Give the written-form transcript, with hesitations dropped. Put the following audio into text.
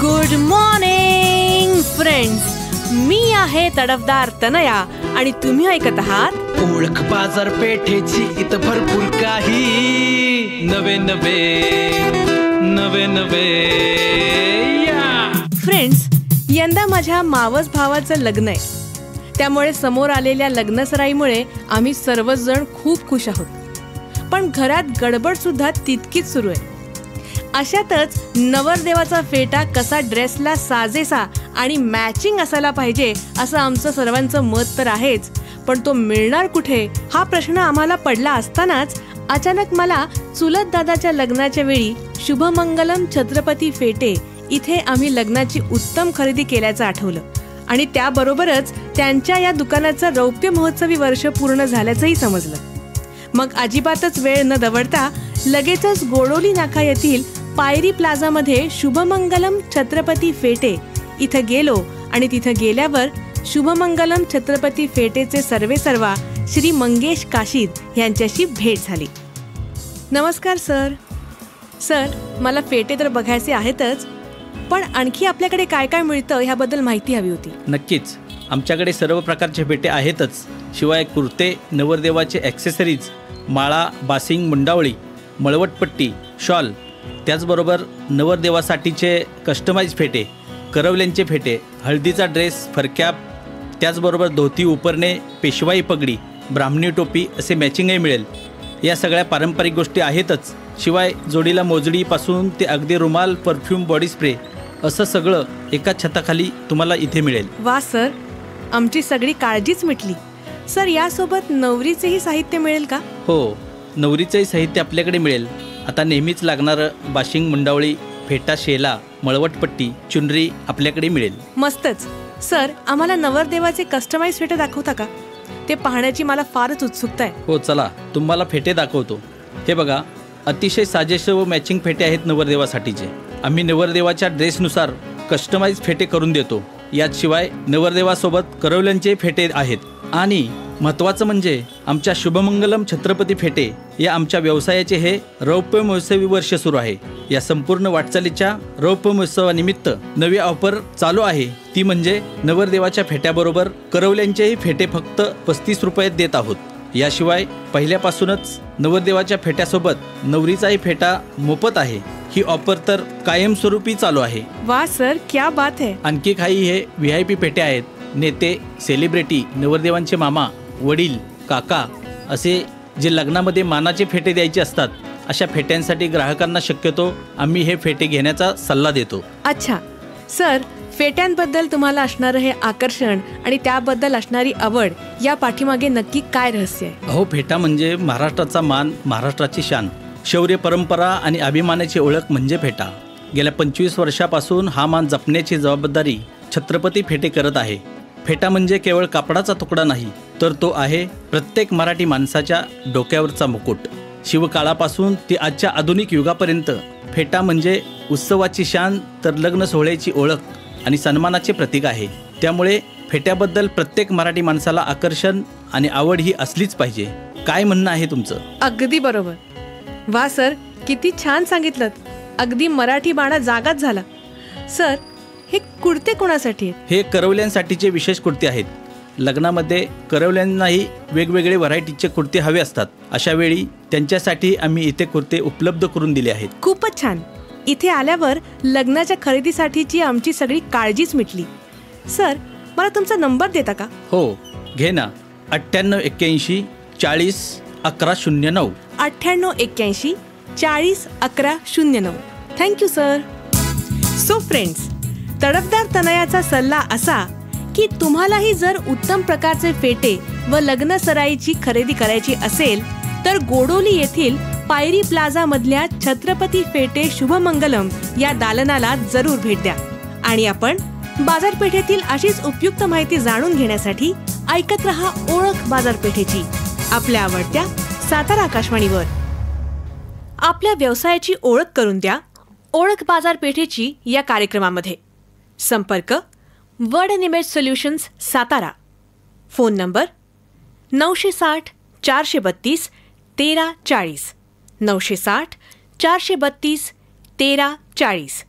Good morning friends, मी आहे तडफदार तनया आणि तुम्ही ऐकत आहात ओळख बाजारपेठेची इथं भरपूर काही नवे नवे फ्रेंड्स. यंदा माझ्या मावस भावाचं लग्न आहे, त्यामुळे समोर आलेल्या लग्नसराईमुळे आम्ही सर्वच जण खूप खुश आहोत. पण घरात गडबड सुद्धा तितकीच सुरू आहे. अशातच नवरदेवाचा फेटा कसा ड्रेसला साजेसा आणि मॅचिंग असायला पाहिजे असं आमचं सर्वांचं मत तर आहेच, पण तो मिळणार कुठे हा प्रश्न आम्हाला पडला असतानाच अचानक मला चुलत दादाच्या लग्नाच्या वेळी शुभमंगलम छत्रपती फेटे इथे आम्ही लग्नाची उत्तम खरेदी केल्याचं आठवलं आणि त्याबरोबरच त्यांच्या या दुकानाचं रौप्य महोत्सवी वर्ष पूर्ण झाल्याचंही समजलं. मग अजिबातच वेळ न दवडता लगेचच गोडोली नाका येथील पायरी प्लाझामध्ये शुभमंगलम छत्रपती फेटे इथं गेलो आणि तिथं गेल्यावर शुभमंगलम छत्रपती फेटेचे सर्वेसर्वा श्री मंगेश काशीद यांच्याशी भेट झाली. नमस्कार सर. सर, मला फेटे तर बघायचे आहेतच, पण आणखी आपल्याकडे काय काय मिळतं ह्याबद्दल माहिती हवी होती. नक्कीच, आमच्याकडे सर्व प्रकारचे फेटे आहेतच. शिवाय कुर्ते, नवरदेवाचे ॲक्सेसरीज, माळा, बासिंग, मुंडावळी, मळवटपट्टी, शॉल, त्याचबरोबर नवरदेवासाठीचे कस्टमाइज फेटे, करवल्यांचे फेटे, हळदीचा ड्रेस, फरकॅप, त्याचबरोबर धोती, उपरणे, पेशवाई पगडी, ब्राह्मणी टोपी असे मॅचिंगही मिळेल. या सगळ्या पारंपरिक गोष्टी आहेतच. शिवाय जोडीला मोजडीपासून ते अगदी रुमाल, परफ्यूम, बॉडी स्प्रे असं सगळं एका छताखाली तुम्हाला इथे मिळेल. वा सर, आमची सगळी काळजीच मिटली. सर, यासोबत नवरीचेही साहित्य मिळेल का? हो, नवरीचंही साहित्य आपल्याकडे मिळेल. आता नेहमीच लागणारं बाशिंग, मुंडावळी, फेटा, शेला, मळवटपट्टी, चुनरी आपल्याकडे मिळेल. मस्तच. सर, आम्हाला नवरदेवाचे कस्टमाइज फेटे दाखवता का? ते पाहण्याची मला फारच उत्सुकता आहे. हो, चला तुम्हाला फेटे दाखवतो. हे बघा, अतिशय साजेसे व मॅचिंग फेटे आहेत नवरदेवासाठीचे. आम्ही नवरदेवाच्या ड्रेसनुसार कस्टमाइज फेटे करून देतो. याशिवाय नवरदेवासोबत करवल्यांचे फेटे आहेत. आणि महत्त्वाचं म्हणजे आमच्या शुभमंगलम छत्रपती फेटे या आमच्या व्यवसायाचे हे रौप्य महोत्सवी वर्ष सुरू आहे. या संपूर्ण वाटचालीच्या रौप्य महोत्सवानिमित्त नवी ऑफर चालू आहे. ती म्हणजे नवरदेवाच्या फेट्याबरोबर करवल्यांचेही फेटे फक्त 35 रुपयात देत आहोत. याशिवाय पहिल्यापासूनच नवरदेवाच्या फेट्यासोबत नवरीचाही फेटा मोफत आहे. ही ऑफर तर कायमस्वरूपी चालू आहे. वा सर, क्या बात है. आणखी काही हे VIP फेटे आहेत. नेते, सेलिब्रिटी, नवरदेवांचे मामा, वडील, काका असे जे लग्नामध्ये मानाचे फेटे द्यायचे असतात, अशा फेट्यांसाठी ग्राहकांना शक्यतो आम्ही हे फेटे घेण्याचा सल्ला देतो. अच्छा सर, फेट्यांबद्दल तुम्हाला असणारं हे आकर्षण आणि त्याबद्दल असणारी आवड या पाठीमागे नक्की काय रहस्य आहे? अहो, फेटा म्हणजे महाराष्ट्राचा मान, महाराष्ट्राची शान, शौर्य, परंपरा आणि अभिमानाची ओळख म्हणजे फेटा. गेल्या 25 वर्षापासून हा मान जपण्याची जबाबदारी छत्रपती फेटे करत आहे. फेटा म्हणजे केवळ कापडाचा तुकडा नाही, तर तो आहे प्रत्येक मराठी माणसाच्या डोक्यावरचा मुकुट. शिवकाळापासून ते आजच्या आधुनिक युगापर्यंत फेटा म्हणजे उत्सवाची शान, तर लग्न सोहळ्याची ओळख आणि सन्मानाचे प्रतीक आहे. त्यामुळे फेट्याबद्दल प्रत्येक मराठी माणसाला आकर्षण आणि आवड ही असलीच पाहिजे. काय म्हणणं आहे तुमचं? अगदी बरोबर. वा सर, किती छान सांगितलं. अगदी मराठी बाणा जागाच झाला. सर, हे कुर्ते कोणासाठी आहेत? हे करवल्यांसाठीचे विशेष कुर्ते आहेत. लग्नामध्ये करवल्यांनाही वेगवेगळे व्हरायटीचे कुर्ते हवे असतात. अशा वेळी त्यांच्यासाठी आम्ही इथे कुर्ते उपलब्ध करून दिले आहेत. खूपच छान. इथे आल्यावर लग्नाच्या खरेदीसाठीची आमची सगळी काळजीच मिटली. सर, मला तुमचा नंबर देता का? हो, घे ना. 9881 40 11 09. 9881 40 11 09. Thank you sir. सो फ्रेंड्स, तडफदार तनयाचा सल्ला असा की तुम्हालाही जर उत्तम प्रकारचे फेटे व लग्न सराईची खरेदी करायची असेल तर गोडोली येथील पायरी प्लाझा मधल्या छत्रपती फेटे शुभमंगलम या दालनाला जरूर भेट द्या. आणि आपण बाजारपेठेतील अशीच उपयुक्त माहिती जाणून घेण्यासाठी ऐकत रहा ओळख बाजारपेठेची, आपल्या आवडत्या सातारा आकाशवाणीवर. आपल्या व्यवसायाची ओळख करून द्या ओळख बाजारपेठेची या कार्यक्रमामध्ये. संपर्क word n image solutions, Satara. Phone number 960 432 1340, 960 432 1340.